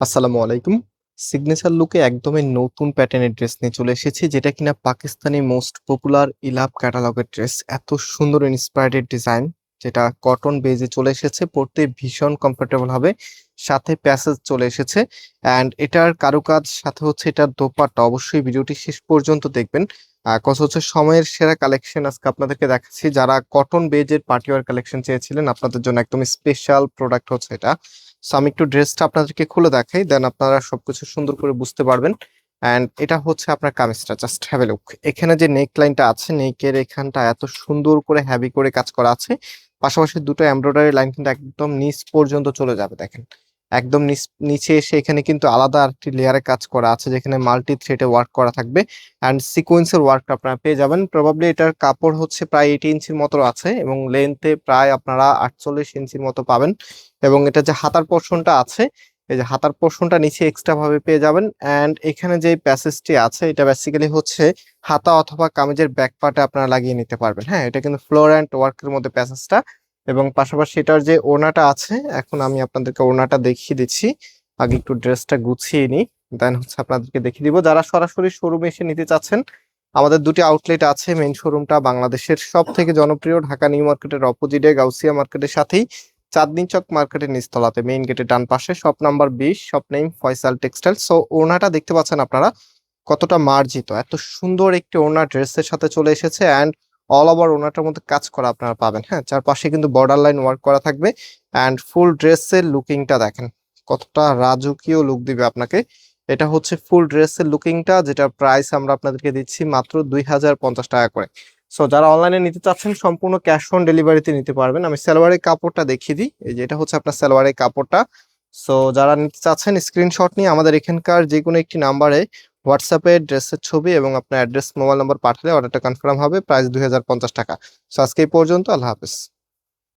আসসালামু আলাইকুম। সিগনেচার লুকে একদমই নতুন প্যাটার্নের ড্রেস নিয়ে চলে এসেছি, যেটা কিনা পাকিস্তানি মোস্ট পপুলার ইলাভ ক্যাটালগের ড্রেস। এত সুন্দর ইন্সপায়ার্ড ডিজাইন, যেটা কটন বেজে চলে এসেছে, পরতে ভীষণ কমফোর্টেবল হবে। সাথে প্যাসেজ চলে এসেছে অ্যান্ড এটার কারুকাজ, সাথে হচ্ছে এটার দোপাট্টা। অবশ্যই ভিডিওটি শেষ পর্যন্ত দেখবেন। কজ হচ্ছে সময়ের সেরা কালেকশন আজকে আপনাদেরকে দেখাচ্ছি। যারা কটন বেজের পার্টিওয়ার কালেকশন চেয়েছিলেন, আপনাদের জন্য একদম স্পেশাল প্রোডাক্ট হচ্ছে এটা। সো আমি একটু ড্রেসটা আপনাদেরকে খুলে দেখাই, দেন আপনারা সবকিছু সুন্দর করে বুঝতে পারবেন। অ্যান্ড এটা হচ্ছে আপনার কামিজটা, জাস্ট হ্যাভ এ লুক। এখানে যে নেক লাইনটা আছে, নেকের এখানটা এত সুন্দর করে হ্যাভি করে কাজ করা আছে। পাশাপাশি দুটো এমব্রয়ডারি লাইন কিন্তু একদম নিচ পর্যন্ত চলে যাবে, দেখেন। একদম নিচে এসে এখানে কিন্তু আলাদা আরেকটি লেয়ারে কাজ করা আছে, যেখানে মাল্টি থ্রেডে ওয়ার্ক করা থাকবে অ্যান্ড সিকোয়েন্সের ওয়ার্ক আপনারা পেয়ে যাবেন। প্রবাবলি এটার কাপড় হচ্ছে প্রায় 80 ইঞ্চির মতো আছে এবং লেন্থে প্রায় আপনারা 48 ইঞ্চির মতো পাবেন। এবং এটা যে হাতার পোর্শনটা আছে, এই যে হাতার পোর্শনটা নিচে এক্সট্রা ভাবে পেয়ে যাবেন। এন্ড এখানে যে প্যাসেজটি আছে, এটা বেসিক্যালি হচ্ছে হাতা অথবা কামিজের ব্যাক পার্টে আপনারা লাগিয়ে নিতে পারবেন। হ্যাঁ, এটা কিন্তু ফ্লোর অ্যান্ড ওয়ার্কের মধ্যে প্যাসেজটা। এবং পাশাপাশি এটার যে ওড়নাটা আছে, এখন আমি আপনাদেরকে ওড়নাটা দেখিয়ে দিচ্ছি। আগে একটু ড্রেসটা গুছিয়ে নিই, দেন হচ্ছে আপনাদেরকে দেখিয়ে দিব। যারা সরাসরি শোরুমে এসে নিতে চাচ্ছেন, আমাদের দুটি আউটলেট আছে। মেইন শোরুমটা বাংলাদেশের সব থেকে জনপ্রিয় ঢাকা নিউ মার্কেটের অপোজিটে গাউসিয়া মার্কেটের সাথেই চাঁদনী চক মার্কেটের নিচতলাতে, মেইন গেটের ডান পাশে, shop number 20, shop name Faisal textile. So ওড়নাটা দেখতে পাচ্ছেন আপনারা কতটা মার্জিত, এত সুন্দর একটি ওড়না ড্রেসের সাথে চলে এসেছে। অ্যান্ড অল ওভার ওড়নাটার মধ্যে কাজ করা আপনারা পাবেন। হ্যাঁ, চারপাশে কিন্তু বর্ডার লাইন ওয়ার্ক করা থাকবে। অ্যান্ড ফুল ড্রেসের লুকিংটা দেখেন, কতটা রাজকীয় লুক দিবে আপনাকে। এটা হচ্ছে ফুল ড্রেসের লুকিংটা, যেটা প্রাইস আমরা আপনাদেরকে দিচ্ছি মাত্র 2050 টাকা করে। সো যারা অনলাইনে নিতে চাচ্ছেন, সম্পূর্ণ ক্যাশ অন ডেলিভারিতে নিতে পারবেন। আমি সালোয়ারের কাপড়টা দেখিয়ে দিই। এই যে এটা হচ্ছে আপনার সালোয়ারের কাপড়টা। সো যারা নিতে চাচ্ছেন, স্ক্রিনশট নিয়ে আমাদের এখানকার যে কোনো একটি নাম্বারে হোয়াটসঅ্যাপে ড্রেসের ছবি এবং আপনার অ্যাড্রেস, মোবাইল নাম্বার পাঠালে অর্ডারটা কনফার্ম হবে। প্রাইস 2050 টাকা। সো আজকে এই পর্যন্ত, আল্লাহ হাফেজ।